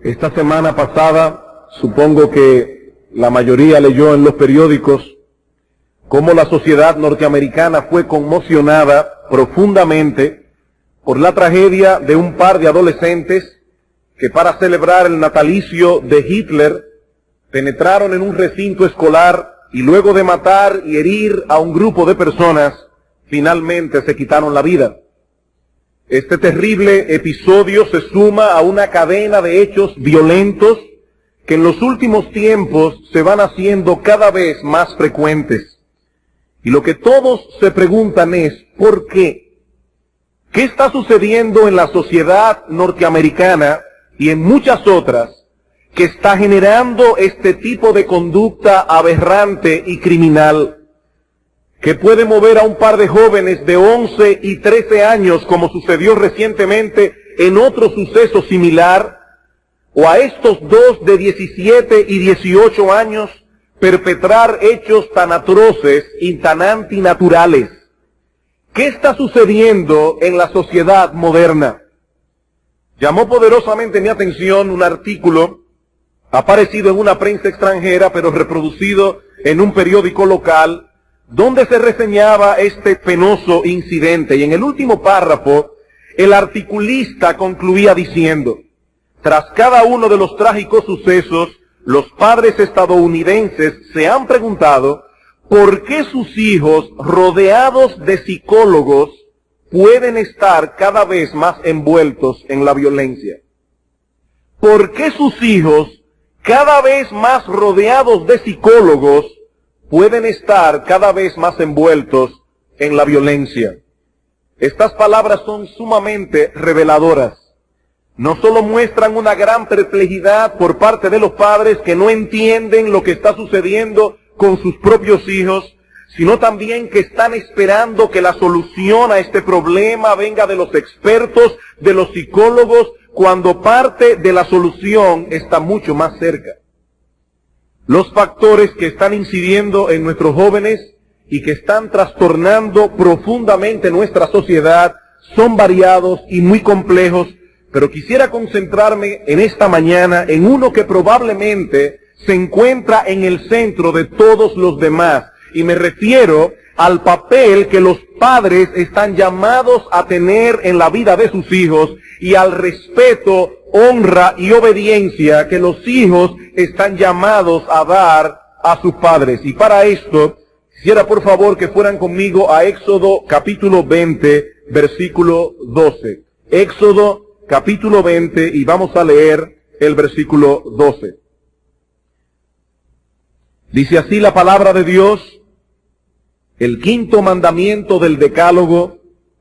Esta semana pasada, supongo que la mayoría leyó en los periódicos cómo la sociedad norteamericana fue conmocionada profundamente por la tragedia de un par de adolescentes que para celebrar el natalicio de Hitler penetraron en un recinto escolar y luego de matar y herir a un grupo de personas, finalmente se quitaron la vida. Este terrible episodio se suma a una cadena de hechos violentos que en los últimos tiempos se van haciendo cada vez más frecuentes. Y lo que todos se preguntan es, ¿por qué? ¿Qué está sucediendo en la sociedad norteamericana y en muchas otras que está generando este tipo de conducta aberrante y criminal, que puede mover a un par de jóvenes de 11 y 13 años, como sucedió recientemente en otro suceso similar, o a estos dos de 17 y 18 años perpetrar hechos tan atroces y tan antinaturales? ¿Qué está sucediendo en la sociedad moderna? Llamó poderosamente mi atención un artículo aparecido en una prensa extranjera, pero reproducido en un periódico local, donde se reseñaba este penoso incidente. Y en el último párrafo, el articulista concluía diciendo: tras cada uno de los trágicos sucesos, los padres estadounidenses se han preguntado por qué sus hijos, rodeados de psicólogos, pueden estar cada vez más envueltos en la violencia. ¿Por qué sus hijos, cada vez más rodeados de psicólogos, pueden estar cada vez más envueltos en la violencia? Estas palabras son sumamente reveladoras. No solo muestran una gran perplejidad por parte de los padres que no entienden lo que está sucediendo con sus propios hijos, sino también que están esperando que la solución a este problema venga de los expertos, de los psicólogos, cuando parte de la solución está mucho más cerca. Los factores que están incidiendo en nuestros jóvenes y que están trastornando profundamente nuestra sociedad son variados y muy complejos, pero quisiera concentrarme en esta mañana en uno que probablemente se encuentra en el centro de todos los demás, y me refiero al papel que los padres están llamados a tener en la vida de sus hijos y al respeto, honra y obediencia que los hijos están llamados a dar a sus padres. Y para esto, quisiera por favor que fueran conmigo a Éxodo capítulo 20, versículo 12. Éxodo capítulo 20, y vamos a leer el versículo 12. Dice así la palabra de Dios: el quinto mandamiento del decálogo: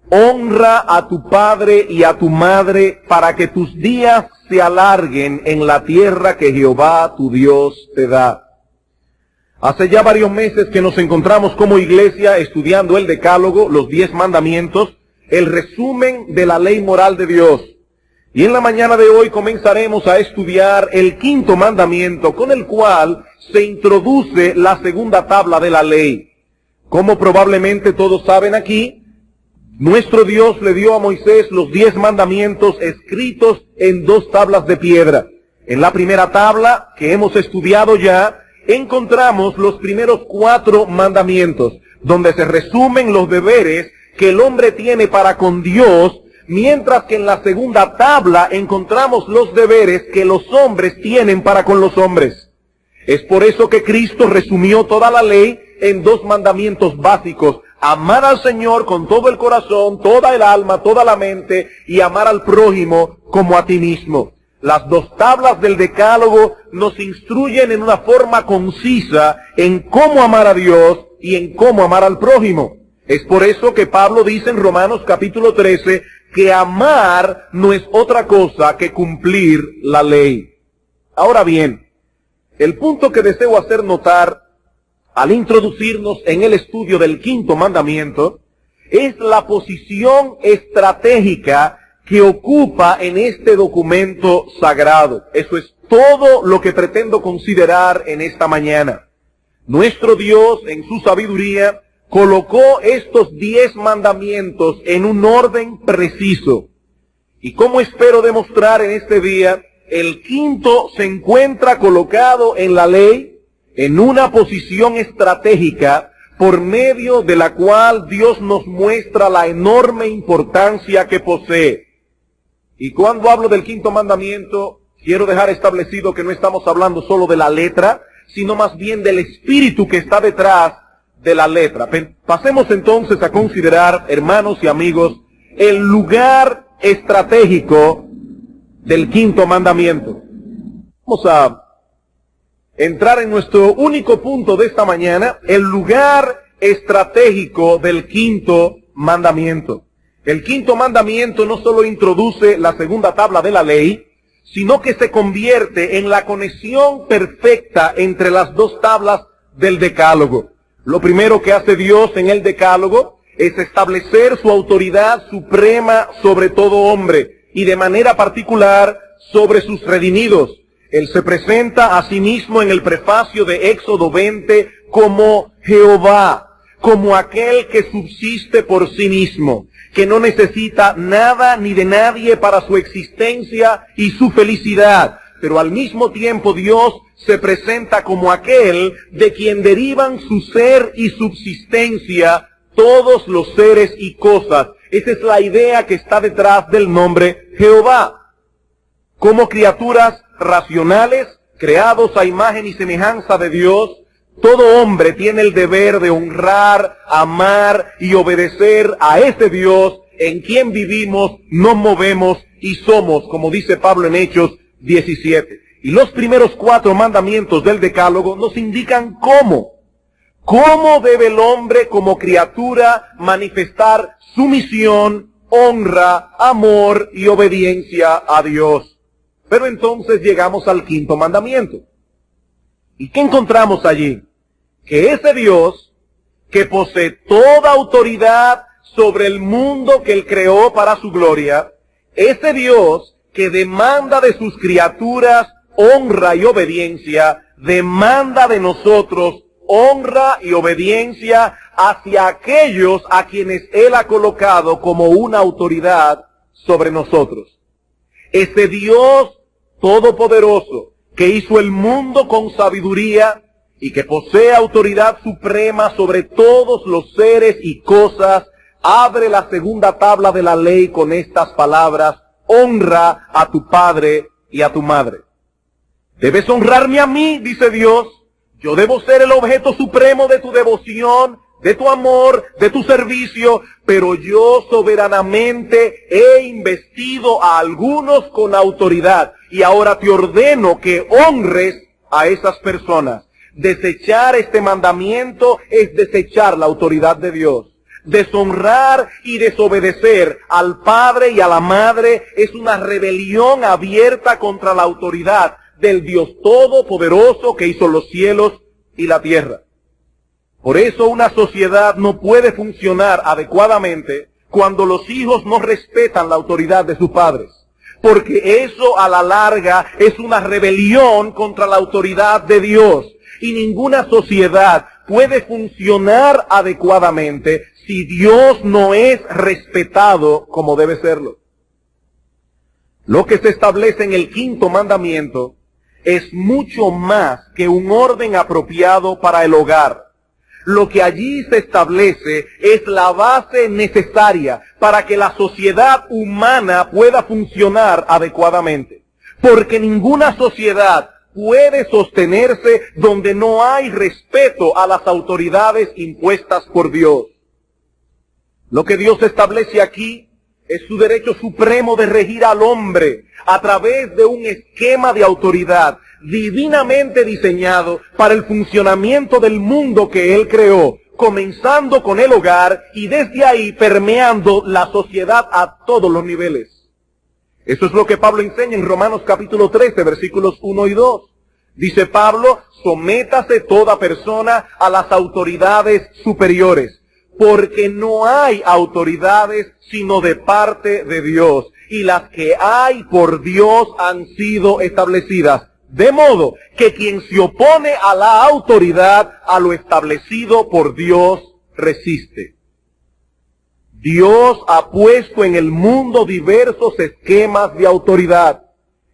honra a tu padre y a tu madre para que tus días se alarguen en la tierra que Jehová tu Dios te da. Hace ya varios meses que nos encontramos como iglesia estudiando el decálogo, los 10 mandamientos, el resumen de la ley moral de Dios. Y en la mañana de hoy comenzaremos a estudiar el quinto mandamiento, con el cual se introduce la segunda tabla de la ley. Como probablemente todos saben aquí, nuestro Dios le dio a Moisés los 10 mandamientos escritos en 2 tablas de piedra. En la primera tabla, que hemos estudiado ya, encontramos los primeros 4 mandamientos, donde se resumen los deberes que el hombre tiene para con Dios, mientras que en la segunda tabla encontramos los deberes que los hombres tienen para con los hombres. Es por eso que Cristo resumió toda la ley en 2 mandamientos básicos: amar al Señor con todo el corazón, toda el alma, toda la mente, y amar al prójimo como a ti mismo. Las 2 tablas del decálogo nos instruyen en una forma concisa en cómo amar a Dios y en cómo amar al prójimo. Es por eso que Pablo dice en Romanos capítulo 13 que amar no es otra cosa que cumplir la ley. Ahora bien, el punto que deseo hacer notar al introducirnos en el estudio del quinto mandamiento es la posición estratégica que ocupa en este documento sagrado. Eso es todo lo que pretendo considerar en esta mañana. Nuestro Dios, en su sabiduría, colocó estos 10 mandamientos en un orden preciso. Y como espero demostrar en este día, el quinto se encuentra colocado en la ley en una posición estratégica por medio de la cual Dios nos muestra la enorme importancia que posee. Y cuando hablo del quinto mandamiento, quiero dejar establecido que no estamos hablando solo de la letra, sino más bien del espíritu que está detrás de la letra. Pasemos entonces a considerar, hermanos y amigos, el lugar estratégico del quinto mandamiento. Vamos a entrar en nuestro único punto de esta mañana, el lugar estratégico del quinto mandamiento. El quinto mandamiento no solo introduce la segunda tabla de la ley, sino que se convierte en la conexión perfecta entre las dos tablas del decálogo. Lo primero que hace Dios en el decálogo es establecer su autoridad suprema sobre todo hombre y de manera particular sobre sus redimidos. Él se presenta a sí mismo en el prefacio de Éxodo 20 como Jehová, como aquel que subsiste por sí mismo, que no necesita nada ni de nadie para su existencia y su felicidad. Pero al mismo tiempo Dios se presenta como aquel de quien derivan su ser y subsistencia todos los seres y cosas. Esa es la idea que está detrás del nombre Jehová. Como criaturas racionales, creados a imagen y semejanza de Dios, todo hombre tiene el deber de honrar, amar y obedecer a ese Dios en quien vivimos, nos movemos y somos, como dice Pablo en Hechos 17. Y los primeros 4 mandamientos del Decálogo nos indican cómo debe el hombre como criatura manifestar sumisión, honra, amor y obediencia a Dios. Pero entonces llegamos al quinto mandamiento. ¿Y qué encontramos allí? Que ese Dios, que posee toda autoridad sobre el mundo que Él creó para su gloria, ese Dios que demanda de sus criaturas honra y obediencia, demanda de nosotros honra y obediencia hacia aquellos a quienes Él ha colocado como una autoridad sobre nosotros. Ese Dios todopoderoso que hizo el mundo con sabiduría y que posee autoridad suprema sobre todos los seres y cosas, abre la segunda tabla de la ley con estas palabras: honra a tu padre y a tu madre. Debes honrarme a mí, dice Dios. Yo debo ser el objeto supremo de tu devoción, de tu amor, de tu servicio, pero yo soberanamente he investido a algunos con autoridad y ahora te ordeno que honres a esas personas. Desechar este mandamiento es desechar la autoridad de Dios. Deshonrar y desobedecer al padre y a la madre es una rebelión abierta contra la autoridad del Dios todopoderoso que hizo los cielos y la tierra. Por eso una sociedad no puede funcionar adecuadamente cuando los hijos no respetan la autoridad de sus padres, porque eso a la larga es una rebelión contra la autoridad de Dios, y ninguna sociedad puede funcionar adecuadamente si Dios no es respetado como debe serlo. Lo que se establece en el quinto mandamiento es mucho más que un orden apropiado para el hogar. Lo que allí se establece es la base necesaria para que la sociedad humana pueda funcionar adecuadamente. Porque ninguna sociedad puede sostenerse donde no hay respeto a las autoridades impuestas por Dios. Lo que Dios establece aquí es su derecho supremo de regir al hombre a través de un esquema de autoridad divinamente diseñado para el funcionamiento del mundo que Él creó, comenzando con el hogar y desde ahí permeando la sociedad a todos los niveles. Eso es lo que Pablo enseña en Romanos capítulo 13, versículos 1 y 2. Dice Pablo: sométase toda persona a las autoridades superiores, porque no hay autoridades sino de parte de Dios, y las que hay por Dios han sido establecidas. De modo que quien se opone a la autoridad, a lo establecido por Dios, resiste. Dios ha puesto en el mundo diversos esquemas de autoridad.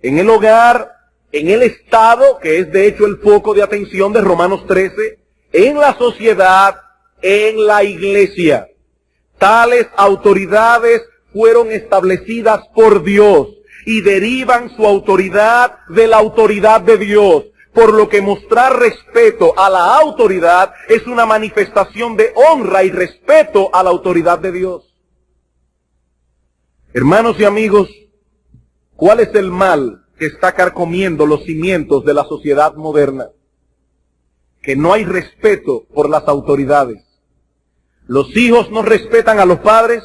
en el hogar, en el Estado, que es de hecho el foco de atención de Romanos 13, en la sociedad, en la iglesia. Tales autoridades fueron establecidas por Dios y derivan su autoridad de la autoridad de Dios, por lo que mostrar respeto a la autoridad es una manifestación de honra y respeto a la autoridad de Dios. Hermanos y amigos, ¿cuál es el mal que está carcomiendo los cimientos de la sociedad moderna? Que no hay respeto por las autoridades. Los hijos no respetan a los padres,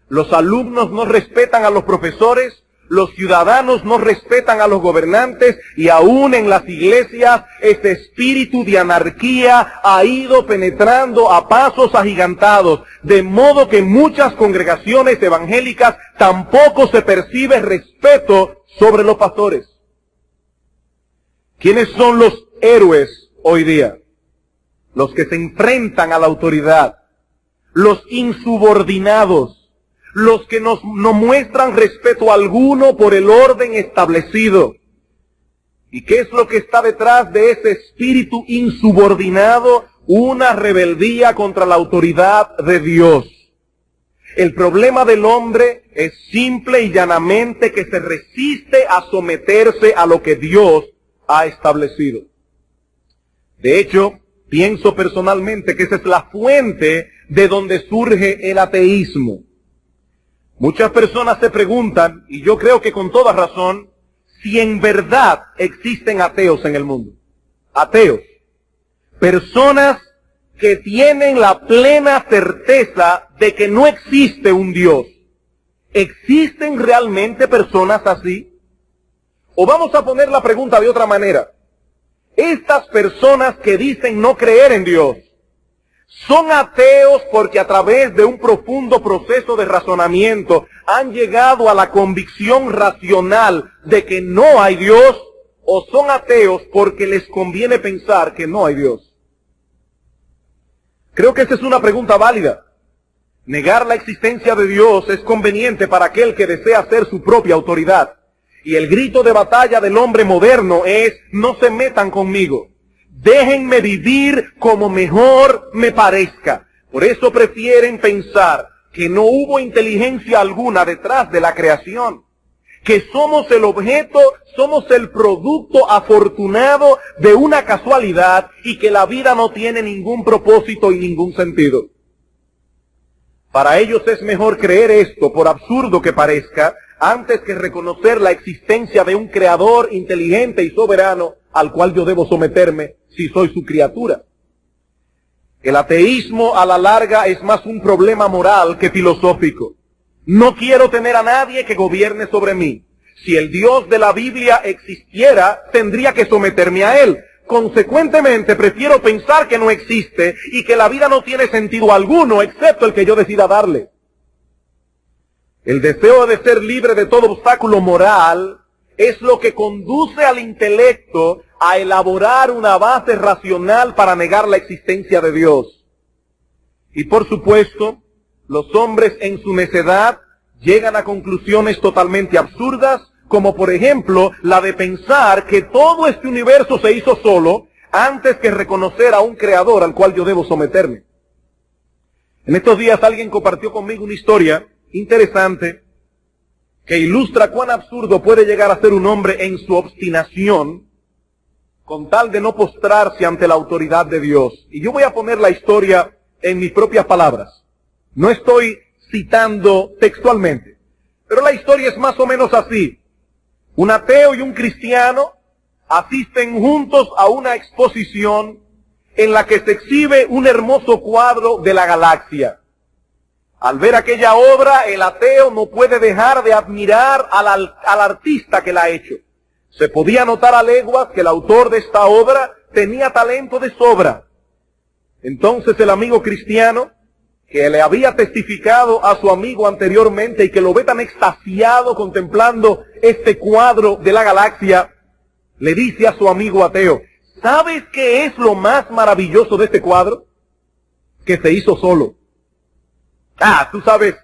los alumnos no respetan a los profesores, los ciudadanos no respetan a los gobernantes, y aún en las iglesias este espíritu de anarquía ha ido penetrando a pasos agigantados, de modo que en muchas congregaciones evangélicas tampoco se percibe respeto sobre los pastores. ¿Quiénes son los héroes hoy día? Los que se enfrentan a la autoridad, los insubordinados, los que no muestran respeto alguno por el orden establecido. ¿Y qué es lo que está detrás de ese espíritu insubordinado? Una rebeldía contra la autoridad de Dios. El problema del hombre es simple y llanamente que se resiste a someterse a lo que Dios ha establecido. De hecho, pienso personalmente que esa es la fuente de donde surge el ateísmo. Muchas personas se preguntan, y yo creo que con toda razón, si en verdad existen ateos en el mundo. Ateos. Personas que tienen la plena certeza de que no existe un Dios. ¿Existen realmente personas así? O vamos a poner la pregunta de otra manera. Estas personas que dicen no creer en Dios, ¿son ateos porque a través de un profundo proceso de razonamiento han llegado a la convicción racional de que no hay Dios? ¿O son ateos porque les conviene pensar que no hay Dios? Creo que esa es una pregunta válida. Negar la existencia de Dios es conveniente para aquel que desea ser su propia autoridad. Y el grito de batalla del hombre moderno es: no se metan conmigo. Déjenme vivir como mejor me parezca. Por eso prefieren pensar que no hubo inteligencia alguna detrás de la creación, que somos el objeto, somos el producto afortunado de una casualidad y que la vida no tiene ningún propósito y ningún sentido. Para ellos es mejor creer esto, por absurdo que parezca, antes que reconocer la existencia de un creador inteligente y soberano al cual yo debo someterme si soy su criatura. El ateísmo a la larga es más un problema moral que filosófico. No quiero tener a nadie que gobierne sobre mí. Si el Dios de la Biblia existiera, tendría que someterme a Él. Consecuentemente, prefiero pensar que no existe y que la vida no tiene sentido alguno, excepto el que yo decida darle. El deseo de ser libre de todo obstáculo moral es lo que conduce al intelecto a elaborar una base racional para negar la existencia de Dios. Y por supuesto, los hombres en su necedad llegan a conclusiones totalmente absurdas, como por ejemplo la de pensar que todo este universo se hizo solo antes que reconocer a un creador al cual yo debo someterme. En estos días alguien compartió conmigo una historia interesante que ilustra cuán absurdo puede llegar a ser un hombre en su obstinación con tal de no postrarse ante la autoridad de Dios. Y yo voy a poner la historia en mis propias palabras. No estoy citando textualmente, pero la historia es más o menos así. Un ateo y un cristiano asisten juntos a una exposición en la que se exhibe un hermoso cuadro de la galaxia. Al ver aquella obra, el ateo no puede dejar de admirar al artista que la ha hecho. Se podía notar a leguas que el autor de esta obra tenía talento de sobra. Entonces el amigo cristiano, que le había testificado a su amigo anteriormente y que lo ve tan extasiado contemplando este cuadro de la galaxia, le dice a su amigo ateo: ¿sabes qué es lo más maravilloso de este cuadro? Que se hizo solo. Ah, tú sabes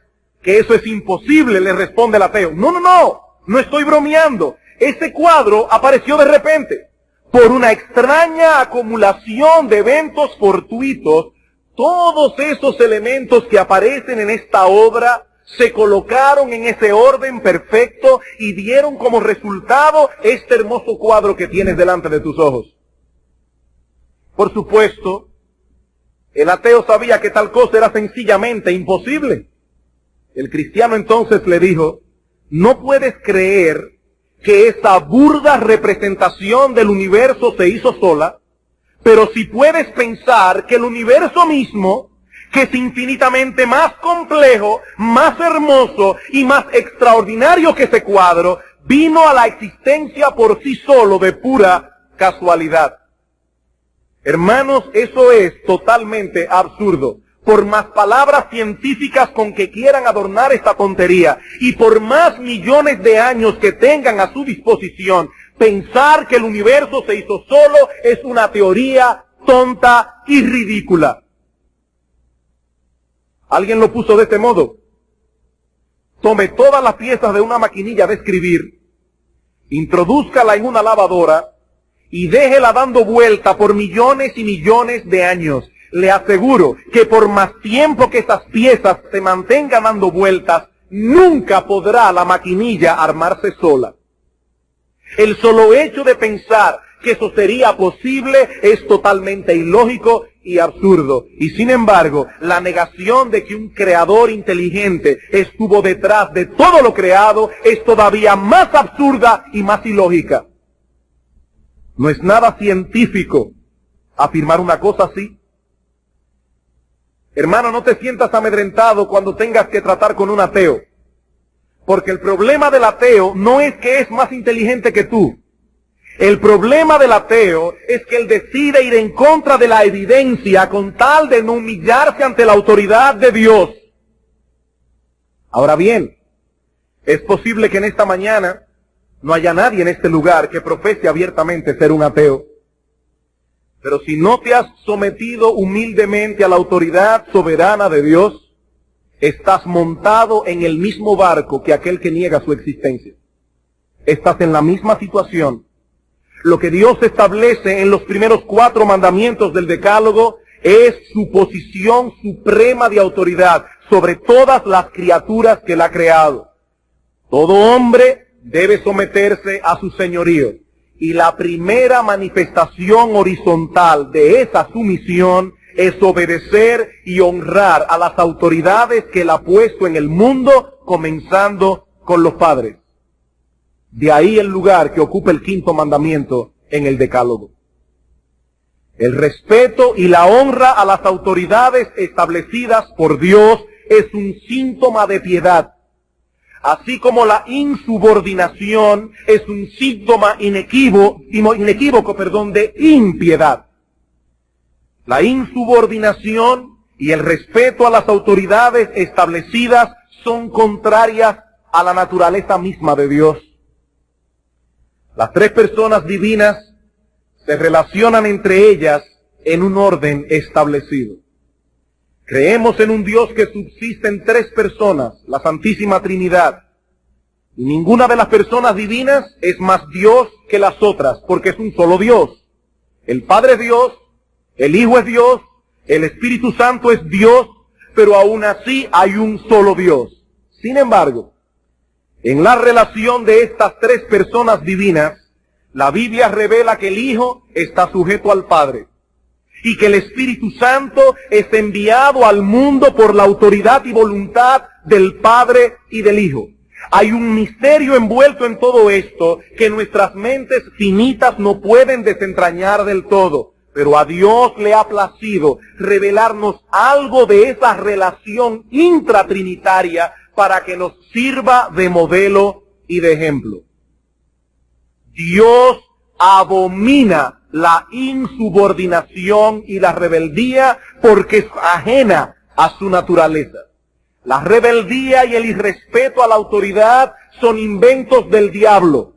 que eso es imposible, le responde el ateo. No estoy bromeando. ese cuadro apareció de repente. Por una extraña acumulación de eventos fortuitos, todos esos elementos que aparecen en esta obra se colocaron en ese orden perfecto y dieron como resultado este hermoso cuadro que tienes delante de tus ojos. Por supuesto, el ateo sabía que tal cosa era sencillamente imposible. El cristiano entonces le dijo, no puedes creer que esa burda representación del universo se hizo sola, pero sí puedes pensar que el universo mismo, que es infinitamente más complejo, más hermoso y más extraordinario que ese cuadro, vino a la existencia por sí solo de pura casualidad. Hermanos, eso es totalmente absurdo. Por más palabras científicas con que quieran adornar esta tontería y por más millones de años que tengan a su disposición, pensar que el universo se hizo solo es una teoría tonta y ridícula. Alguien lo puso de este modo. Tome todas las piezas de una maquinilla de escribir, introdúzcala en una lavadora y déjela dando vuelta por millones y millones de años. Le aseguro que por más tiempo que estas piezas se mantengan dando vueltas, nunca podrá la maquinilla armarse sola. El solo hecho de pensar que eso sería posible es totalmente ilógico y absurdo. Y sin embargo, la negación de que un creador inteligente estuvo detrás de todo lo creado es todavía más absurda y más ilógica. No es nada científico afirmar una cosa así. Hermano, no te sientas amedrentado cuando tengas que tratar con un ateo. Porque el problema del ateo no es que es más inteligente que tú. El problema del ateo es que él decide ir en contra de la evidencia con tal de no humillarse ante la autoridad de Dios. Ahora bien, es posible que en esta mañana no haya nadie en este lugar que profese abiertamente ser un ateo. Pero si no te has sometido humildemente a la autoridad soberana de Dios, estás montado en el mismo barco que aquel que niega su existencia. Estás en la misma situación. Lo que Dios establece en los primeros 4 mandamientos del Decálogo es su posición suprema de autoridad sobre todas las criaturas que Él ha creado. Todo hombre debe someterse a su señorío. Y la primera manifestación horizontal de esa sumisión es obedecer y honrar a las autoridades que Él ha puesto en el mundo, comenzando con los padres. De ahí el lugar que ocupa el 5º mandamiento en el Decálogo. El respeto y la honra a las autoridades establecidas por Dios es un síntoma de piedad. Así como la insubordinación es un síntoma inequívoco, de impiedad. La insubordinación y el respeto a las autoridades establecidas son contrarias a la naturaleza misma de Dios. Las 3 personas divinas se relacionan entre ellas en un orden establecido. Creemos en un Dios que subsiste en 3 personas, la Santísima Trinidad. Y ninguna de las personas divinas es más Dios que las otras, porque es un solo Dios. El Padre es Dios, el Hijo es Dios, el Espíritu Santo es Dios, pero aún así hay un solo Dios. Sin embargo, en la relación de estas 3 personas divinas, la Biblia revela que el Hijo está sujeto al Padre. Y que el Espíritu Santo es enviado al mundo por la autoridad y voluntad del Padre y del Hijo. Hay un misterio envuelto en todo esto que nuestras mentes finitas no pueden desentrañar del todo. Pero a Dios le ha placido revelarnos algo de esa relación intratrinitaria para que nos sirva de modelo y de ejemplo. Dios abomina la insubordinación y la rebeldía porque es ajena a su naturaleza. La rebeldía y el irrespeto a la autoridad son inventos del diablo.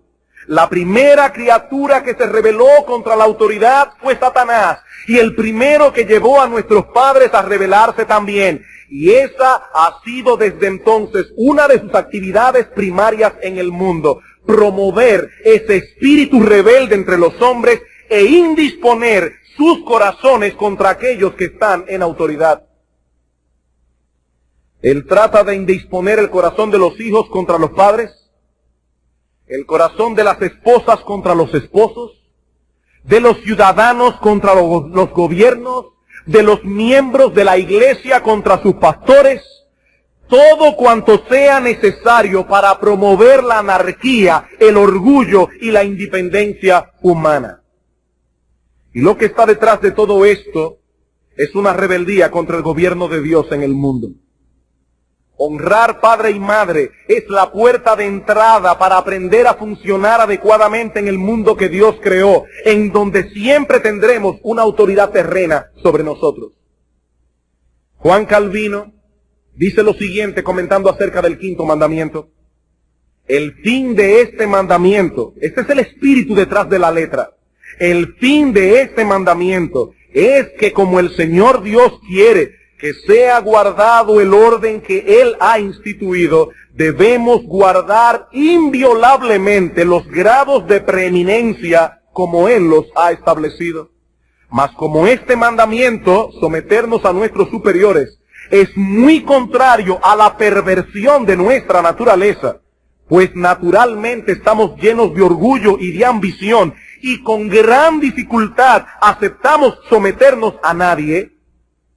La primera criatura que se rebeló contra la autoridad fue Satanás, y el primero que llevó a nuestros padres a rebelarse también. Y esa ha sido desde entonces una de sus actividades primarias en el mundo. promover ese espíritu rebelde entre los hombres e indisponer sus corazones contra aquellos que están en autoridad. Él trata de indisponer el corazón de los hijos contra los padres, el corazón de las esposas contra los esposos, de los ciudadanos contra los gobiernos, de los miembros de la iglesia contra sus pastores, todo cuanto sea necesario para promover la anarquía, el orgullo y la independencia humana. Y lo que está detrás de todo esto es una rebeldía contra el gobierno de Dios en el mundo. Honrar padre y madre es la puerta de entrada para aprender a funcionar adecuadamente en el mundo que Dios creó, en donde siempre tendremos una autoridad terrena sobre nosotros. Juan Calvino dice lo siguiente comentando acerca del quinto mandamiento. El fin de este mandamiento, este es el espíritu detrás de la letra. El fin de este mandamiento es que como el Señor Dios quiere que sea guardado el orden que Él ha instituido, debemos guardar inviolablemente los grados de preeminencia como Él los ha establecido. Mas como este mandamiento, someternos a nuestros superiores, es muy contrario a la perversión de nuestra naturaleza, pues naturalmente estamos llenos de orgullo y de ambición, y con gran dificultad aceptamos someternos a nadie.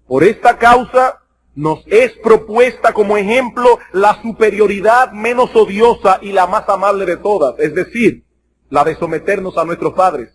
Por esta causa nos es propuesta como ejemplo la superioridad menos odiosa y la más amable de todas, es decir, la de someternos a nuestros padres,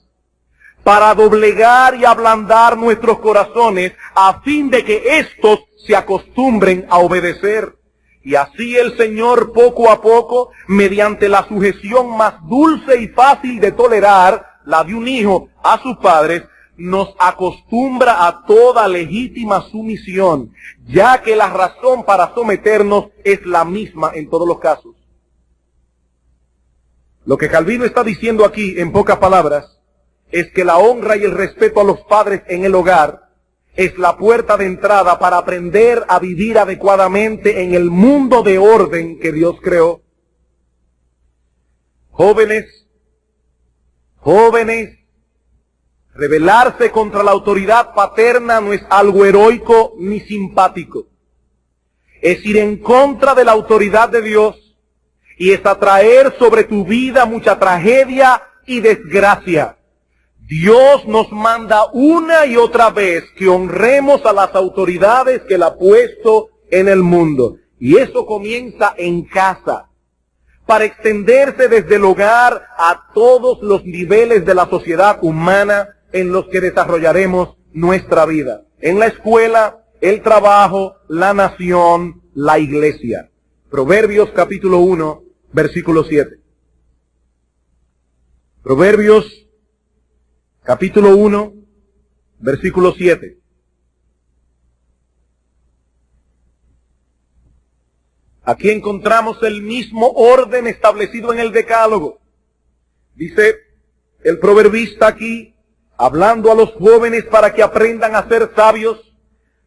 para doblegar y ablandar nuestros corazones a fin de que éstos se acostumbren a obedecer. Y así el Señor poco a poco, mediante la sujeción más dulce y fácil de tolerar, la de un hijo a sus padres, nos acostumbra a toda legítima sumisión, ya que la razón para someternos es la misma en todos los casos. Lo que Calvino está diciendo aquí, en pocas palabras, es que la honra y el respeto a los padres en el hogar es la puerta de entrada para aprender a vivir adecuadamente en el mundo de orden que Dios creó. Jóvenes, rebelarse contra la autoridad paterna no es algo heroico ni simpático. Es ir en contra de la autoridad de Dios y es atraer sobre tu vida mucha tragedia y desgracia. Dios nos manda una y otra vez que honremos a las autoridades que Él ha puesto en el mundo. Y eso comienza en casa, para extenderse desde el hogar a todos los niveles de la sociedad humana en los que desarrollaremos nuestra vida. En la escuela, el trabajo, la nación, la iglesia. Proverbios capítulo 1, versículo 7. Proverbios capítulo 1, versículo 7. Aquí encontramos el mismo orden establecido en el Decálogo. Dice el proverbista aquí, hablando a los jóvenes para que aprendan a ser sabios,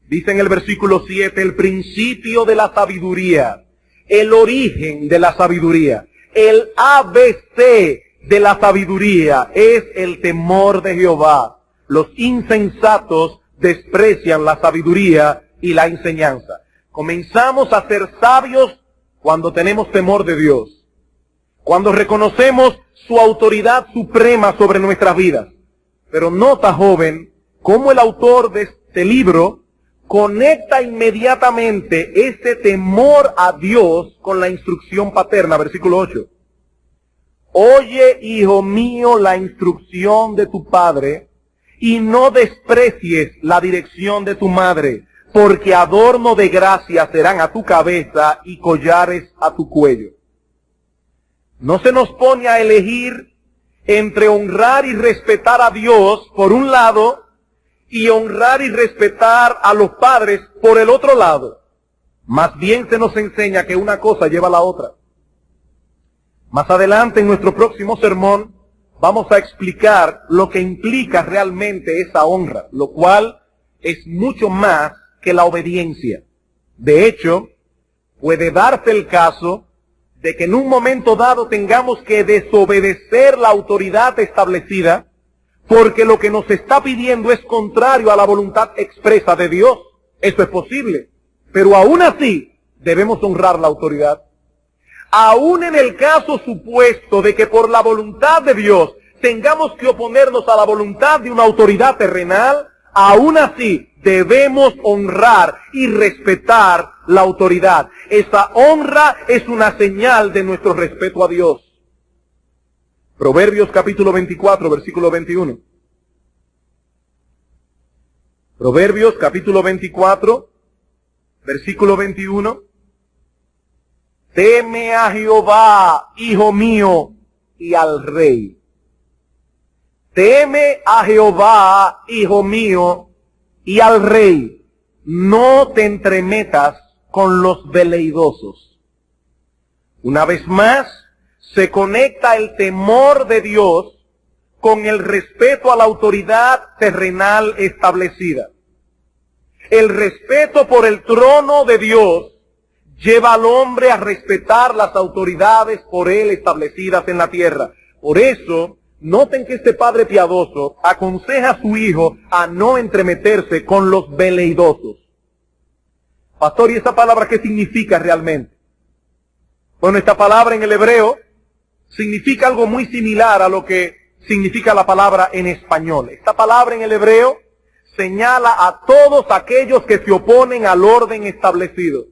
dice en el versículo 7, el principio de la sabiduría, el origen de la sabiduría, el ABC de la sabiduría es el temor de Jehová. Los insensatos desprecian la sabiduría y la enseñanza. Comenzamos a ser sabios cuando tenemos temor de Dios, cuando reconocemos su autoridad suprema sobre nuestras vidas. Pero nota, joven, cómo el autor de este libro conecta inmediatamente ese temor a Dios con la instrucción paterna, versículo 8. Oye, hijo mío, la instrucción de tu padre, y no desprecies la dirección de tu madre, porque adorno de gracia serán a tu cabeza y collares a tu cuello. No se nos pone a elegir entre honrar y respetar a Dios por un lado y honrar y respetar a los padres por el otro lado. Más bien se nos enseña que una cosa lleva a la otra. Más adelante en nuestro próximo sermón vamos a explicar lo que implica realmente esa honra, lo cual es mucho más que la obediencia. De hecho, puede darse el caso de que en un momento dado tengamos que desobedecer la autoridad establecida, porque lo que nos está pidiendo es contrario a la voluntad expresa de Dios. Eso es posible, pero aún así debemos honrar la autoridad. Aún en el caso supuesto de que por la voluntad de Dios tengamos que oponernos a la voluntad de una autoridad terrenal, aún así debemos honrar y respetar la autoridad. Esa honra es una señal de nuestro respeto a Dios. Proverbios capítulo 24, versículo 21. Proverbios capítulo 24, versículo 21. Teme a Jehová, hijo mío, y al rey. Teme a Jehová, hijo mío, y al rey. No te entremetas con los veleidosos. Una vez más, se conecta el temor de Dios con el respeto a la autoridad terrenal establecida. El respeto por el trono de Dios lleva al hombre a respetar las autoridades por él establecidas en la tierra. Por eso, noten que este padre piadoso aconseja a su hijo a no entremeterse con los veleidosos. Pastor, ¿y esa palabra qué significa realmente? Bueno, esta palabra en el hebreo significa algo muy similar a lo que significa la palabra en español. Esta palabra en el hebreo señala a todos aquellos que se oponen al orden establecido.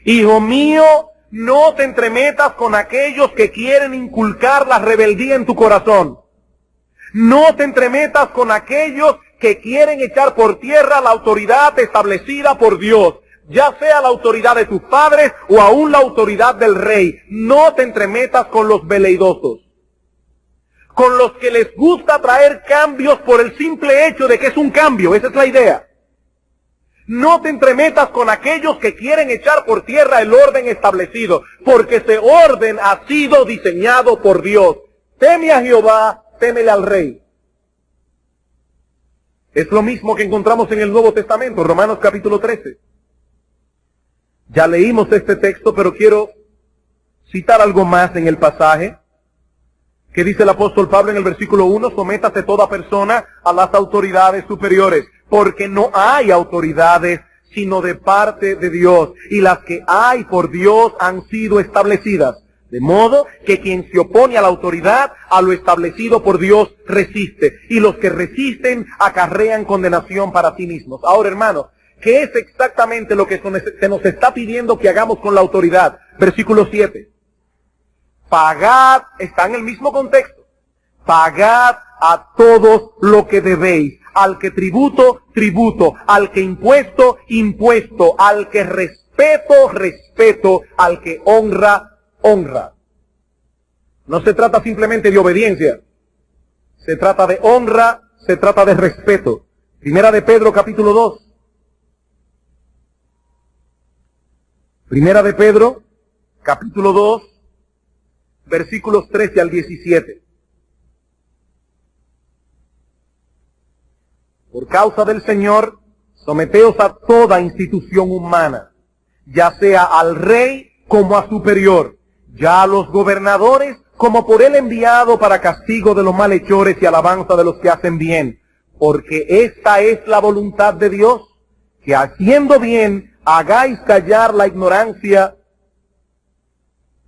Hijo mío, no te entremetas con aquellos que quieren inculcar la rebeldía en tu corazón. No te entremetas con aquellos que quieren echar por tierra la autoridad establecida por Dios, ya sea la autoridad de tus padres o aún la autoridad del rey. No te entremetas con los veleidosos, con los que les gusta traer cambios por el simple hecho de que es un cambio. Esa es la idea. No te entremetas con aquellos que quieren echar por tierra el orden establecido, porque ese orden ha sido diseñado por Dios. Teme a Jehová, témele al rey. Es lo mismo que encontramos en el Nuevo Testamento, Romanos capítulo 13. Ya leímos este texto, pero quiero citar algo más en el pasaje, que dice el apóstol Pablo en el versículo 1, sométase toda persona a las autoridades superiores, porque no hay autoridades sino de parte de Dios, y las que hay por Dios han sido establecidas. De modo que quien se opone a la autoridad, a lo establecido por Dios, resiste, y los que resisten acarrean condenación para sí mismos. Ahora, hermanos, ¿qué es exactamente lo que se nos está pidiendo que hagamos con la autoridad? Versículo 7. Pagad, está en el mismo contexto. Pagad a todos lo que debéis. Al que tributo, tributo. Al que impuesto, impuesto. Al que respeto, respeto. Al que honra, honra. No se trata simplemente de obediencia. Se trata de honra, se trata de respeto. Primera de Pedro, capítulo 2. Primera de Pedro, capítulo 2, versículos 13 al 17. Por causa del Señor, someteos a toda institución humana, ya sea al rey como a superior, ya a los gobernadores como por él enviado para castigo de los malhechores y alabanza de los que hacen bien, porque esta es la voluntad de Dios, que haciendo bien hagáis callar la ignorancia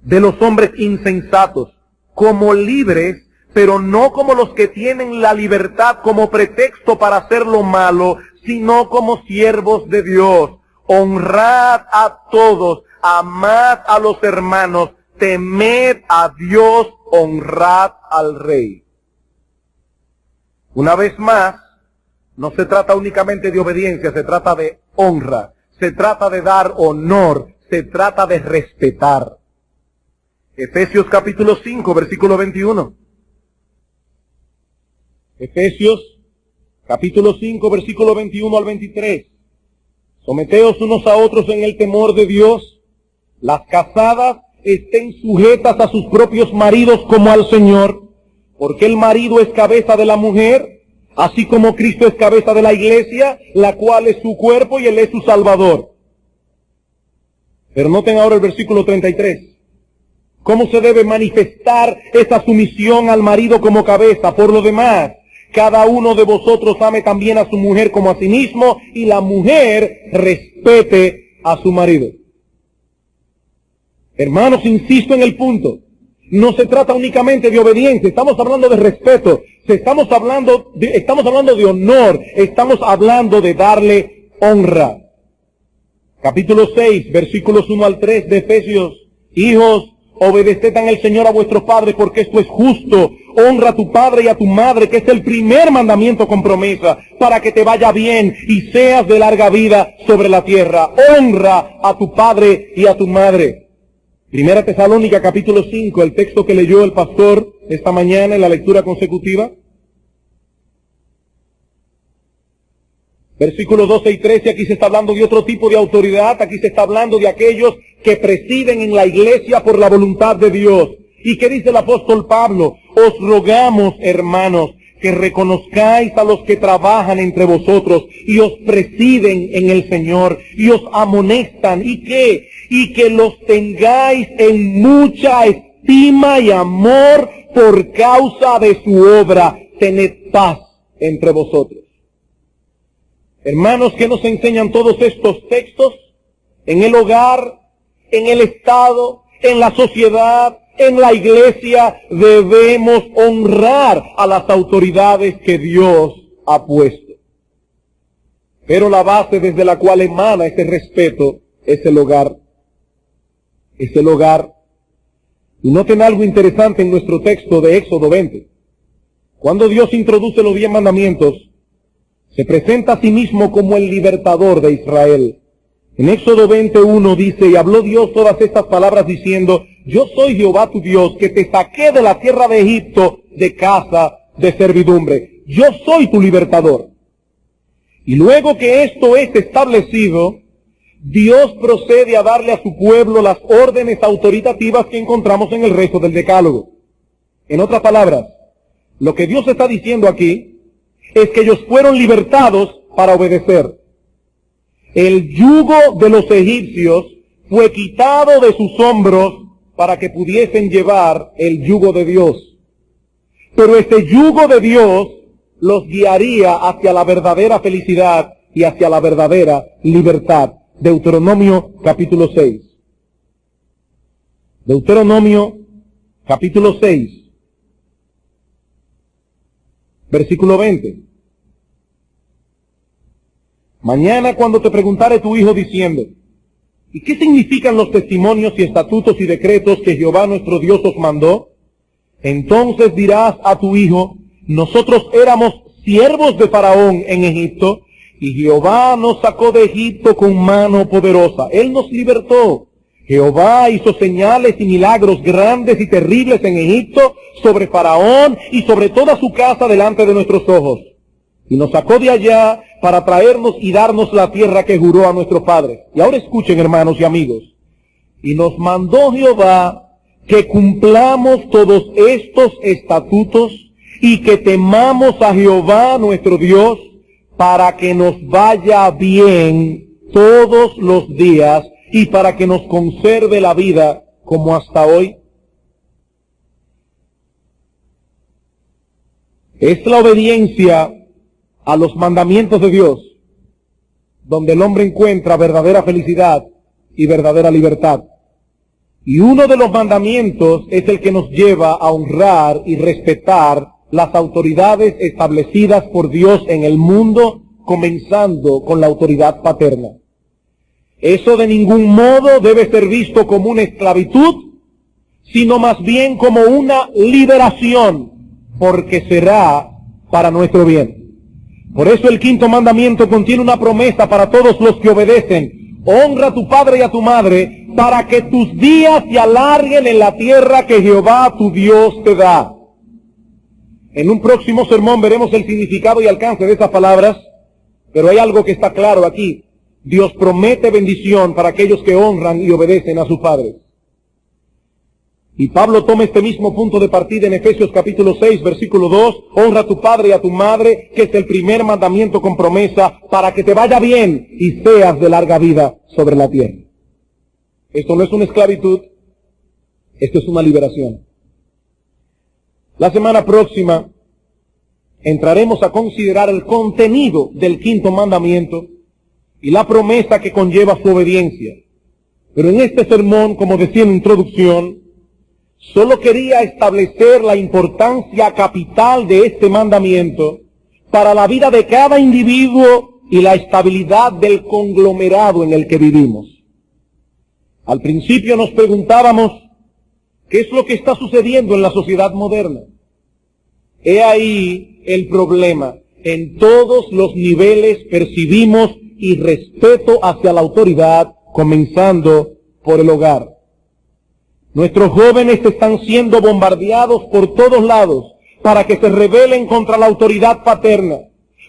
de los hombres insensatos, como libres, pero no como los que tienen la libertad como pretexto para hacer lo malo, sino como siervos de Dios. Honrad a todos, amad a los hermanos, temed a Dios, honrad al rey. Una vez más, no se trata únicamente de obediencia, se trata de honra, se trata de dar honor, se trata de respetar. Efesios capítulo 5, versículo 21. Efesios capítulo 5, versículo 21 al 23. Someteos unos a otros en el temor de Dios. Las casadas estén sujetas a sus propios maridos como al Señor, porque el marido es cabeza de la mujer, así como Cristo es cabeza de la iglesia, la cual es su cuerpo y él es su Salvador. Pero noten ahora el versículo 33. cómo se debe manifestar esa sumisión al marido como cabeza. Por lo demás, cada uno de vosotros ame también a su mujer como a sí mismo, y la mujer respete a su marido. Hermanos, insisto en el punto. No se trata únicamente de obediencia, estamos hablando de respeto, estamos hablando de honor, estamos hablando de darle honra. Capítulo 6, versículos 1 al 3 de Efesios. Hijos, obedeced en el Señor a vuestros padres, porque esto es justo. Honra a tu padre y a tu madre, que es el primer mandamiento con promesa, para que te vaya bien y seas de larga vida sobre la tierra. Honra a tu padre y a tu madre. Primera Tesalónica, capítulo 5, el texto que leyó el pastor esta mañana en la lectura consecutiva. Versículos 12 y 13, aquí se está hablando de otro tipo de autoridad, aquí se está hablando de aquellos que presiden en la iglesia por la voluntad de Dios. ¿Y qué dice el apóstol Pablo? Os rogamos, hermanos, que reconozcáis a los que trabajan entre vosotros y os presiden en el Señor y os amonestan, y que los tengáis en mucha estima y amor por causa de su obra. Tened paz entre vosotros. Hermanos, ¿qué nos enseñan todos estos textos? En el hogar, en el Estado, en la sociedad, en la iglesia, debemos honrar a las autoridades que Dios ha puesto. Pero la base desde la cual emana ese respeto es el hogar. Es el hogar. Y noten algo interesante en nuestro texto de Éxodo 20. Cuando Dios introduce los 10 mandamientos, se presenta a sí mismo como el libertador de Israel. En Éxodo 21 dice, y habló Dios todas estas palabras diciendo, yo soy Jehová tu Dios, que te saqué de la tierra de Egipto, de casa de servidumbre. Yo soy tu libertador. Y luego que esto es establecido, Dios procede a darle a su pueblo las órdenes autoritativas que encontramos en el resto del Decálogo. En otras palabras, lo que Dios está diciendo aquí es que ellos fueron libertados para obedecer. El yugo de los egipcios fue quitado de sus hombros para que pudiesen llevar el yugo de Dios. Pero este yugo de Dios los guiaría hacia la verdadera felicidad y hacia la verdadera libertad. Deuteronomio capítulo 6. Deuteronomio capítulo 6, versículo 20. Mañana cuando te preguntare tu hijo diciendo, ¿y qué significan los testimonios y estatutos y decretos que Jehová nuestro Dios os mandó? Entonces dirás a tu hijo, nosotros éramos siervos de Faraón en Egipto, y Jehová nos sacó de Egipto con mano poderosa. Él nos libertó. Jehová hizo señales y milagros grandes y terribles en Egipto, sobre Faraón y sobre toda su casa delante de nuestros ojos. Y nos sacó de allá para traernos y darnos la tierra que juró a nuestros padres. Y ahora escuchen, hermanos y amigos. Y nos mandó Jehová que cumplamos todos estos estatutos y que temamos a Jehová nuestro Dios, para que nos vaya bien todos los días y para que nos conserve la vida como hasta hoy. Es la obediencia a los mandamientos de Dios donde el hombre encuentra verdadera felicidad y verdadera libertad. Y uno de los mandamientos es el que nos lleva a honrar y respetar las autoridades establecidas por Dios en el mundo, comenzando con la autoridad paterna. Eso de ningún modo debe ser visto como una esclavitud, sino más bien como una liberación, porque será para nuestro bien. Por eso el quinto mandamiento contiene una promesa para todos los que obedecen. Honra a tu padre y a tu madre, para que tus días se alarguen en la tierra que Jehová tu Dios te da. En un próximo sermón veremos el significado y alcance de esas palabras, pero hay algo que está claro aquí. Dios promete bendición para aquellos que honran y obedecen a sus padres. Y Pablo toma este mismo punto de partida en Efesios capítulo 6, versículo 2, honra a tu padre y a tu madre, que es el primer mandamiento con promesa, para que te vaya bien y seas de larga vida sobre la tierra. Esto no es una esclavitud, Esto es una liberación. La semana próxima entraremos a considerar el contenido del quinto mandamiento y la promesa que conlleva su obediencia. Pero en este sermón, como decía en introducción, solo quería establecer la importancia capital de este mandamiento para la vida de cada individuo y la estabilidad del conglomerado en el que vivimos. Al principio nos preguntábamos, ¿qué es lo que está sucediendo en la sociedad moderna? He ahí el problema. En todos los niveles percibimos irrespeto hacia la autoridad, comenzando por el hogar. Nuestros jóvenes están siendo bombardeados por todos lados para que se rebelen contra la autoridad paterna,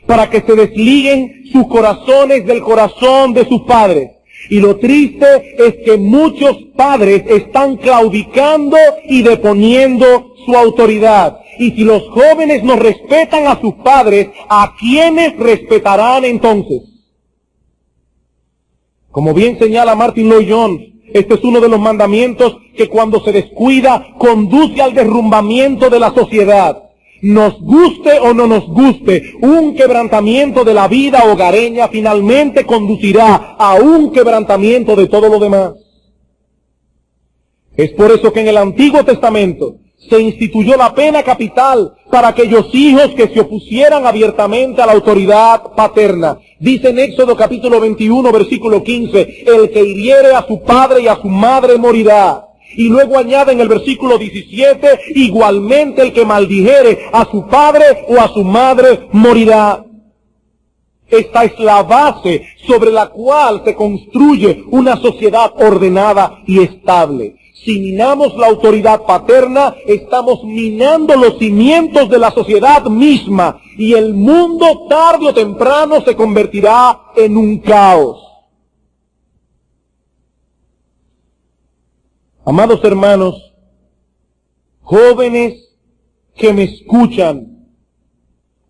para que se desliguen sus corazones del corazón de sus padres. Y lo triste es que muchos padres están claudicando y deponiendo su autoridad. Y si los jóvenes no respetan a sus padres, ¿a quiénes respetarán entonces? Como bien señala Martin Lloyd-Jones, este es uno de los mandamientos que cuando se descuida conduce al derrumbamiento de la sociedad. Nos guste o no nos guste, un quebrantamiento de la vida hogareña finalmente conducirá a un quebrantamiento de todo lo demás. Es por eso que en el Antiguo Testamento se instituyó la pena capital para aquellos hijos que se opusieran abiertamente a la autoridad paterna. Dice en Éxodo capítulo 21, versículo 15, el que hiriere a su padre y a su madre morirá. Y luego añade en el versículo 17, igualmente el que maldijere a su padre o a su madre morirá. Esta es la base sobre la cual se construye una sociedad ordenada y estable. Si minamos la autoridad paterna, estamos minando los cimientos de la sociedad misma y el mundo tarde o temprano se convertirá en un caos. Amados hermanos, jóvenes que me escuchan,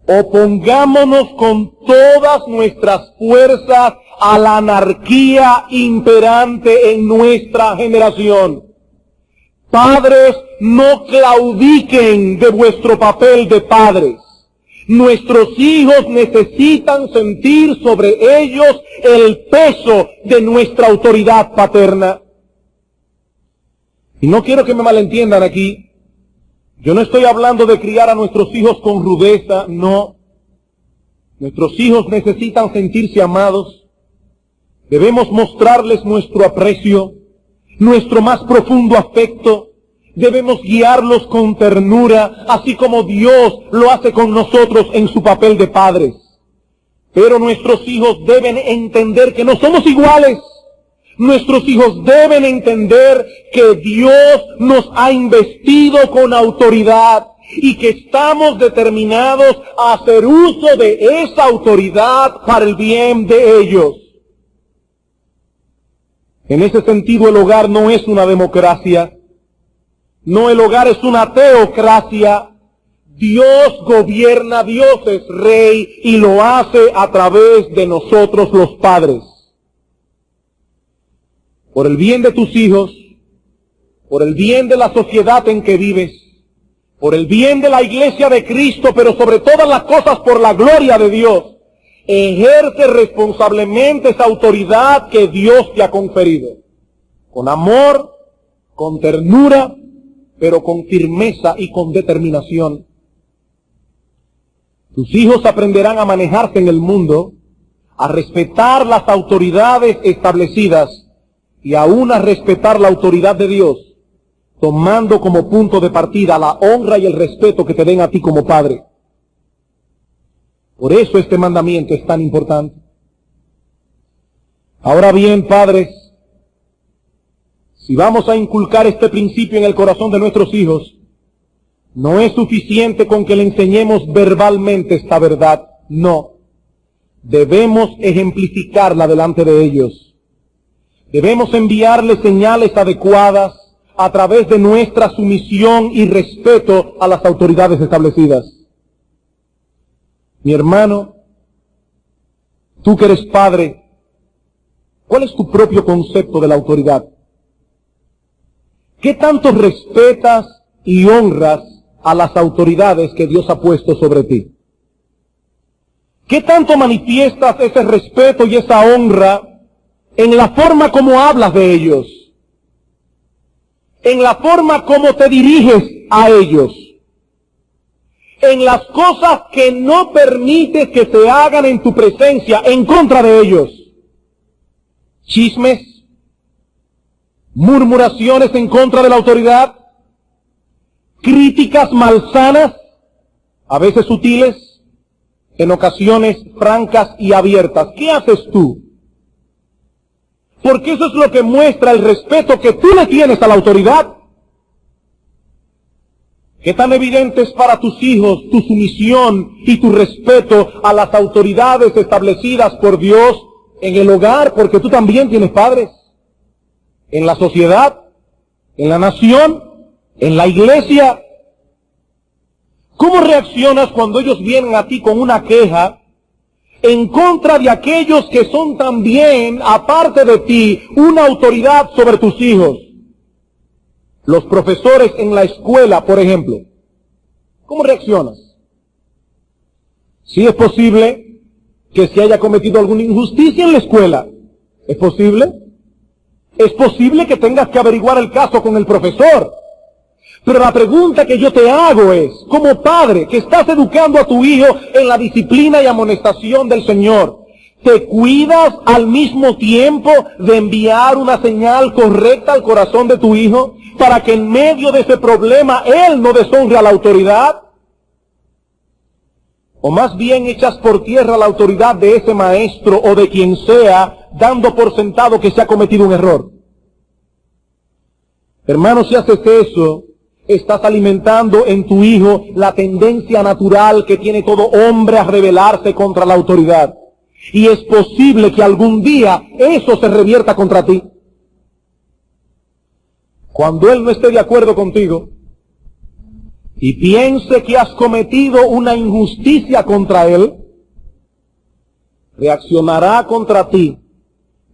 opongámonos con todas nuestras fuerzas a la anarquía imperante en nuestra generación. Padres, no claudiquen de vuestro papel de padres. Nuestros hijos necesitan sentir sobre ellos el peso de nuestra autoridad paterna. Y no quiero que me malentiendan aquí. Yo no estoy hablando de criar a nuestros hijos con rudeza, no. Nuestros hijos necesitan sentirse amados. Debemos mostrarles nuestro aprecio, nuestro más profundo afecto. Debemos guiarlos con ternura, así como Dios lo hace con nosotros en su papel de padres. Pero nuestros hijos deben entender que no somos iguales. Nuestros hijos deben entender que Dios nos ha investido con autoridad y que estamos determinados a hacer uso de esa autoridad para el bien de ellos. En ese sentido, el hogar no es una democracia. No, el hogar es una teocracia. Dios gobierna, Dios es rey y lo hace a través de nosotros los padres. Por el bien de tus hijos, por el bien de la sociedad en que vives, por el bien de la iglesia de Cristo, pero sobre todas las cosas por la gloria de Dios, ejerce responsablemente esa autoridad que Dios te ha conferido. Con amor, con ternura, pero con firmeza y con determinación. Tus hijos aprenderán a manejarse en el mundo, a respetar las autoridades establecidas y aún a respetar la autoridad de Dios, tomando como punto de partida la honra y el respeto que te den a ti como padre. Por eso este mandamiento es tan importante. Ahora bien, padres, si vamos a inculcar este principio en el corazón de nuestros hijos, no es suficiente con que le enseñemos verbalmente esta verdad, no. Debemos ejemplificarla delante de ellos. Debemos enviarles señales adecuadas a través de nuestra sumisión y respeto a las autoridades establecidas. Mi hermano, tú que eres padre, ¿cuál es tu propio concepto de la autoridad? ¿Qué tanto respetas y honras a las autoridades que Dios ha puesto sobre ti? ¿Qué tanto manifiestas ese respeto y esa honra en la forma como hablas de ellos? En la forma como te diriges a ellos. En las cosas que no permites que se hagan en tu presencia en contra de ellos. Chismes, murmuraciones en contra de la autoridad, críticas malsanas, a veces sutiles, en ocasiones francas y abiertas. ¿Qué haces tú? Porque eso es lo que muestra el respeto que tú le tienes a la autoridad. ¿Qué tan evidente es para tus hijos tu sumisión y tu respeto a las autoridades establecidas por Dios en el hogar? Porque tú también tienes padres. En la sociedad, en la nación, en la iglesia. ¿Cómo reaccionas cuando ellos vienen a ti con una queja en contra de aquellos que son también, aparte de ti, una autoridad sobre tus hijos? Los profesores en la escuela, por ejemplo. ¿Cómo reaccionas? Sí es posible que se haya cometido alguna injusticia en la escuela. ¿Es posible? Es posible que tengas que averiguar el caso con el profesor. Pero la pregunta que yo te hago es, como padre que estás educando a tu hijo en la disciplina y amonestación del Señor, ¿te cuidas al mismo tiempo de enviar una señal correcta al corazón de tu hijo para que en medio de ese problema él no deshonre a la autoridad? ¿O más bien echas por tierra la autoridad de ese maestro o de quien sea, dando por sentado que se ha cometido un error? Hermano, si haces eso, estás alimentando en tu hijo la tendencia natural que tiene todo hombre a rebelarse contra la autoridad. Y es posible que algún día eso se revierta contra ti. Cuando él no esté de acuerdo contigo y piense que has cometido una injusticia contra él, reaccionará contra ti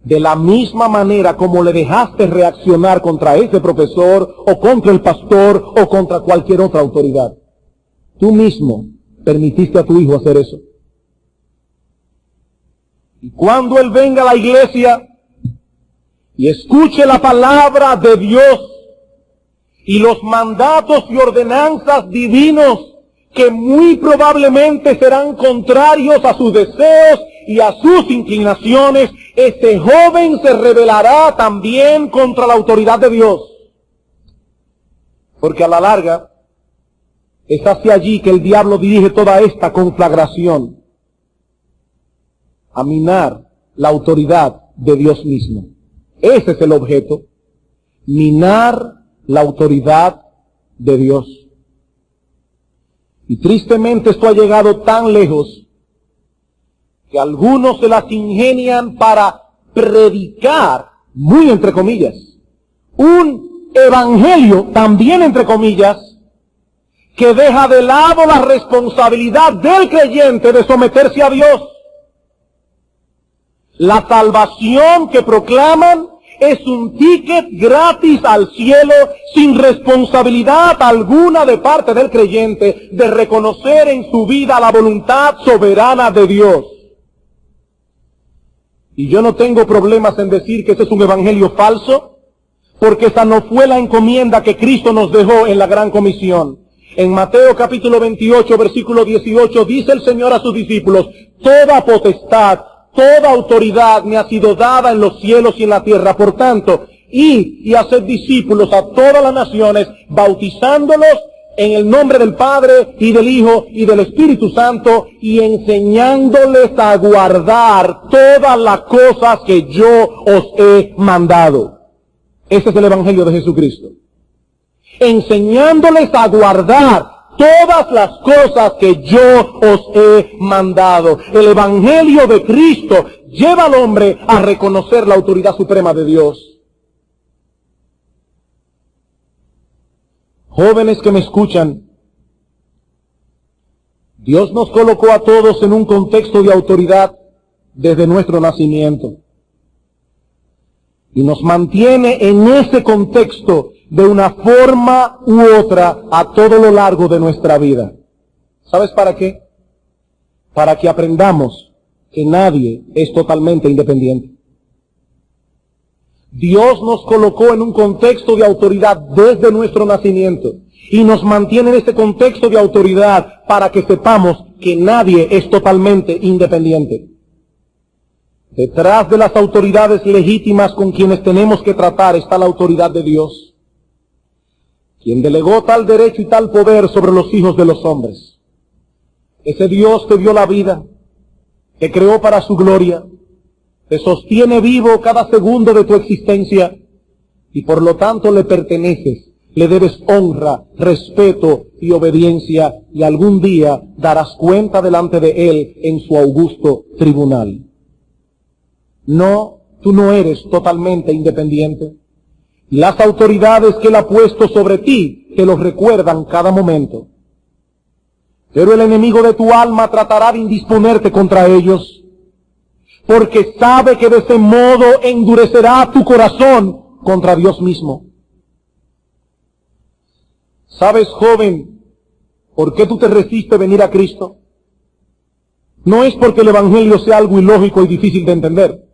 de la misma manera como le dejaste reaccionar contra ese profesor o contra el pastor o contra cualquier otra autoridad. Tú mismo permitiste a tu hijo hacer eso. Y cuando él venga a la iglesia y escuche la palabra de Dios y los mandatos y ordenanzas divinos que muy probablemente serán contrarios a sus deseos y a sus inclinaciones, ese joven se rebelará también contra la autoridad de Dios. Porque a la larga es hacia allí que el diablo dirige toda esta conflagración. A minar la autoridad de Dios mismo. Ese es el objeto. Minar la autoridad de Dios. Y tristemente esto ha llegado tan lejos que algunos se las ingenian para predicar, muy entre comillas, un evangelio, también entre comillas, que deja de lado la responsabilidad del creyente de someterse a Dios. La salvación que proclaman es un ticket gratis al cielo sin responsabilidad alguna de parte del creyente de reconocer en su vida la voluntad soberana de Dios. Y yo no tengo problemas en decir que ese es un evangelio falso, porque esa no fue la encomienda que Cristo nos dejó en la gran comisión. En Mateo capítulo 28, versículo 18, dice el Señor a sus discípulos: toda potestad, toda autoridad me ha sido dada en los cielos y en la tierra. Por tanto, id y haced discípulos a todas las naciones, bautizándolos en el nombre del Padre y del Hijo y del Espíritu Santo, y enseñándoles a guardar todas las cosas que yo os he mandado. Ese es el evangelio de Jesucristo. Enseñándoles a guardar todas las cosas que yo os he mandado. El evangelio de Cristo lleva al hombre a reconocer la autoridad suprema de Dios. Jóvenes que me escuchan, Dios nos colocó a todos en un contexto de autoridad desde nuestro nacimiento. Y nos mantiene en ese contexto de una forma u otra a todo lo largo de nuestra vida. ¿Sabes para qué? Para que aprendamos que nadie es totalmente independiente. Dios nos colocó en un contexto de autoridad desde nuestro nacimiento y nos mantiene en este contexto de autoridad para que sepamos que nadie es totalmente independiente. Detrás de las autoridades legítimas con quienes tenemos que tratar está la autoridad de Dios, quien delegó tal derecho y tal poder sobre los hijos de los hombres. Ese Dios te dio la vida, te creó para su gloria, te sostiene vivo cada segundo de tu existencia y por lo tanto le perteneces, le debes honra, respeto y obediencia y algún día darás cuenta delante de Él en su augusto tribunal. No, tú no eres totalmente independiente. Las autoridades que Él ha puesto sobre ti te lo recuerdan cada momento. Pero el enemigo de tu alma tratará de indisponerte contra ellos, porque sabe que de ese modo endurecerá tu corazón contra Dios mismo. ¿Sabes, joven, por qué tú te resistes a venir a Cristo? No es porque el Evangelio sea algo ilógico y difícil de entender.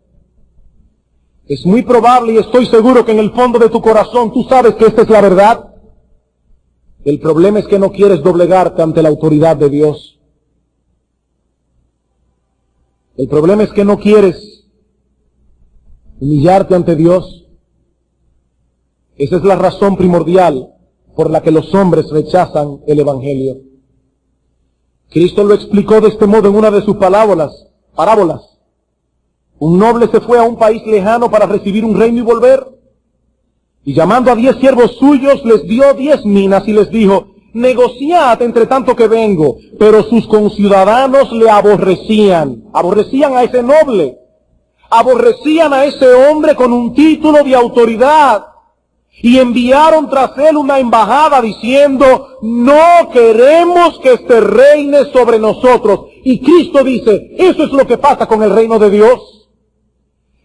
Es muy probable y estoy seguro que en el fondo de tu corazón tú sabes que esta es la verdad. El problema es que no quieres doblegarte ante la autoridad de Dios. El problema es que no quieres humillarte ante Dios. Esa es la razón primordial por la que los hombres rechazan el Evangelio. Cristo lo explicó de este modo en una de sus parábolas. Un noble se fue a un país lejano para recibir un reino y volver. Y llamando a 10 siervos suyos, les dio 10 minas y les dijo, negociad entre tanto que vengo. Pero sus conciudadanos le aborrecían a ese noble, aborrecían a ese hombre con un título de autoridad. Y enviaron tras él una embajada diciendo, no queremos que este reine sobre nosotros. Y Cristo dice, eso es lo que pasa con el reino de Dios.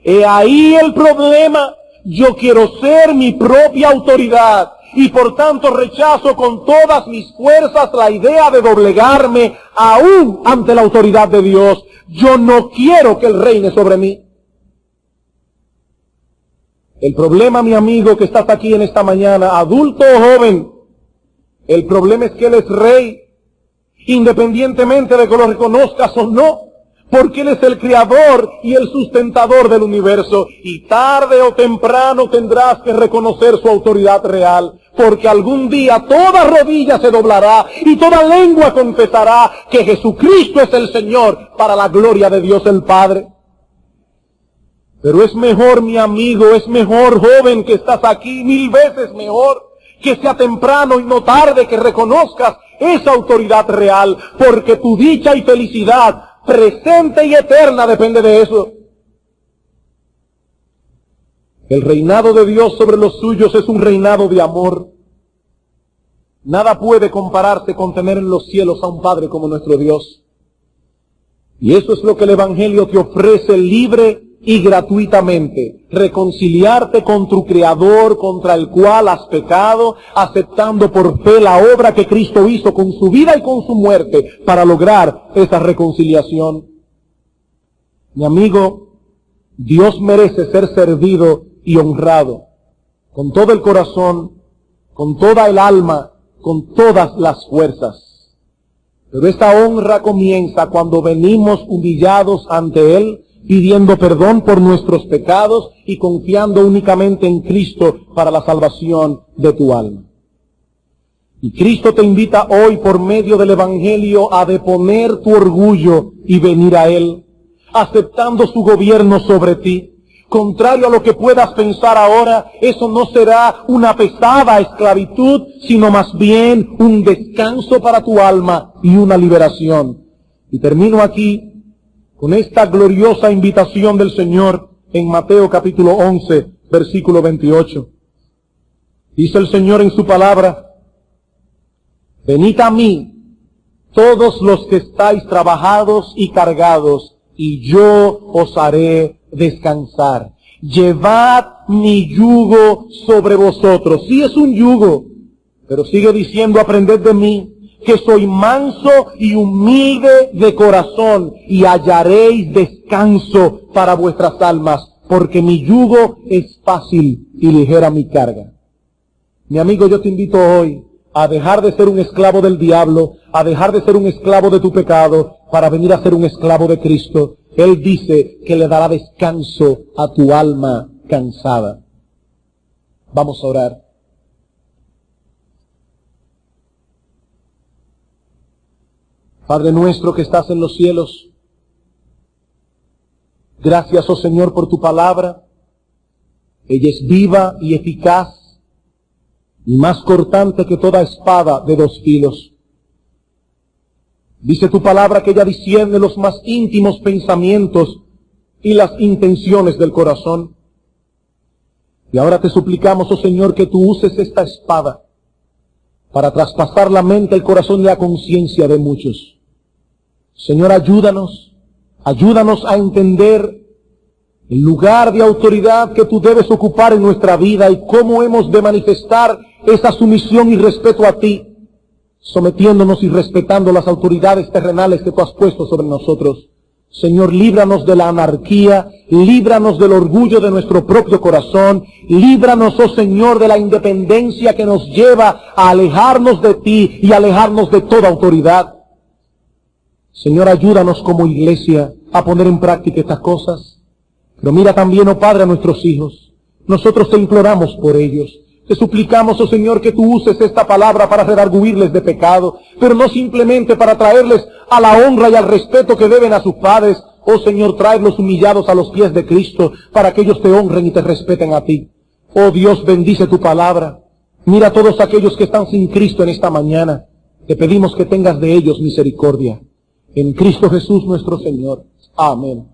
He ahí el problema. Yo quiero ser mi propia autoridad y por tanto rechazo con todas mis fuerzas la idea de doblegarme aún ante la autoridad de Dios. Yo no quiero que Él reine sobre mí. El problema, mi amigo, que estás aquí en esta mañana, adulto o joven, el problema es que Él es rey, independientemente de que lo reconozcas o no, porque Él es el creador y el sustentador del universo, y tarde o temprano tendrás que reconocer su autoridad real, porque algún día toda rodilla se doblará y toda lengua confesará que Jesucristo es el Señor para la gloria de Dios el Padre. Pero es mejor, mi amigo, es mejor, joven, que estás aquí, 1000 veces mejor, que sea temprano y no tarde que reconozcas esa autoridad real, porque tu dicha y felicidad presente y eterna depende de eso. El reinado de Dios sobre los suyos es un reinado de amor. Nada puede compararse con tener en los cielos a un Padre como nuestro Dios. Y eso es lo que el Evangelio te ofrece libre y gratuitamente, reconciliarte con tu Creador, contra el cual has pecado, aceptando por fe la obra que Cristo hizo con su vida y con su muerte para lograr esa reconciliación. Mi amigo, Dios merece ser servido y honrado con todo el corazón, con toda el alma, con todas las fuerzas. Pero esta honra comienza cuando venimos humillados ante Él, pidiendo perdón por nuestros pecados y confiando únicamente en Cristo para la salvación de tu alma. Y Cristo te invita hoy por medio del Evangelio a deponer tu orgullo y venir a Él, aceptando su gobierno sobre ti. Contrario a lo que puedas pensar ahora, eso no será una pesada esclavitud, sino más bien un descanso para tu alma y una liberación. Y termino aquí con esta gloriosa invitación del Señor en Mateo capítulo 11, versículo 28. Dice el Señor en su palabra, venid a mí, todos los que estáis trabajados y cargados, y yo os haré descansar. Llevad mi yugo sobre vosotros. Sí es un yugo, pero sigue diciendo, aprended de mí, que soy manso y humilde de corazón, y hallaréis descanso para vuestras almas, porque mi yugo es fácil y ligera mi carga. Mi amigo, yo te invito hoy a dejar de ser un esclavo del diablo, a dejar de ser un esclavo de tu pecado, para venir a ser un esclavo de Cristo. Él dice que le dará descanso a tu alma cansada. Vamos a orar. Padre nuestro que estás en los cielos, gracias, oh Señor, por tu palabra. Ella es viva y eficaz, y más cortante que toda espada de dos filos. Dice tu palabra que ella discierne los más íntimos pensamientos y las intenciones del corazón. Y ahora te suplicamos, oh Señor, que tú uses esta espada para traspasar la mente, el corazón y la conciencia de muchos. Señor, ayúdanos a entender el lugar de autoridad que tú debes ocupar en nuestra vida y cómo hemos de manifestar esa sumisión y respeto a ti, sometiéndonos y respetando las autoridades terrenales que tú has puesto sobre nosotros. Señor, líbranos de la anarquía, líbranos del orgullo de nuestro propio corazón, líbranos, oh Señor, de la independencia que nos lleva a alejarnos de ti y alejarnos de toda autoridad. Señor, ayúdanos como iglesia a poner en práctica estas cosas. Pero mira también, oh Padre, a nuestros hijos. Nosotros te imploramos por ellos. Te suplicamos, oh Señor, que tú uses esta palabra para redarguirles de pecado, pero no simplemente para traerles a la honra y al respeto que deben a sus padres. Oh Señor, tráelos humillados a los pies de Cristo, para que ellos te honren y te respeten a ti. Oh Dios, bendice tu palabra. Mira a todos aquellos que están sin Cristo en esta mañana. Te pedimos que tengas de ellos misericordia. En Cristo Jesús nuestro Señor. Amén.